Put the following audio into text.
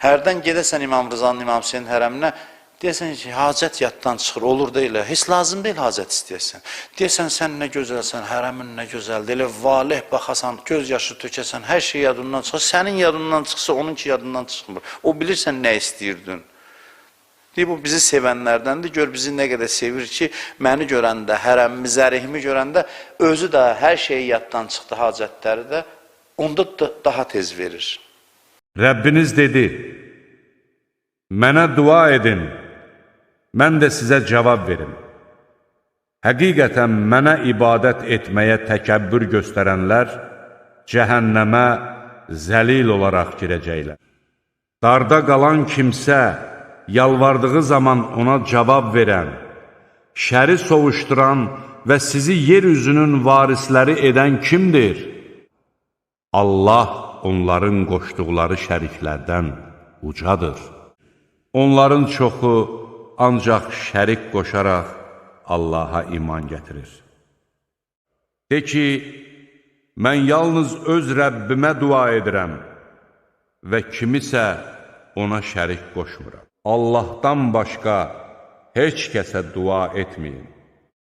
Hərdən gedəsən İmam Rızanın, İmam Hüseynin hərəminə, deyəsən ki, hacət yaddan çıxır, olur da elə, heç lazım deyil hacət istəyəsən. Deyəsən, sən nə gözəlsən, hərəmin nə gözəldir, elə valih baxasan, göz yaşı tökəsən, hər şey yadından çıxır, sənin yadından çıxsa, onunki yadından çıxmır. O bilirsən nə istəyirdin. Deyib, bu bizi sevənlərdəndir, gör bizi nə qədər sevir ki, məni görəndə, hərəmimi, zərihimi görəndə, özü də hər şeyi yaddan çıxdı, hacətləri də, onda daha tez verir. Rəbbiniz dedi, mənə dua edin, mən də sizə cavab verim. Həqiqətən mənə ibadət etməyə təkəbbür göstərənlər cəhənnəmə zəlil olaraq girəcəklər. Darda qalan kimsə, yalvardığı zaman ona cavab verən, şəri sovuşduran və sizi yeryüzünün varisləri edən kimdir? Allah onların qoşduqları şəriklərdən ucadır. Onların çoxu ancaq şərik qoşaraq Allaha iman gətirir. De ki, mən yalnız öz Rəbbimə dua edirəm və kimisə ona şərik qoşmuram. Allahdan başqa heç kəsə dua etməyin.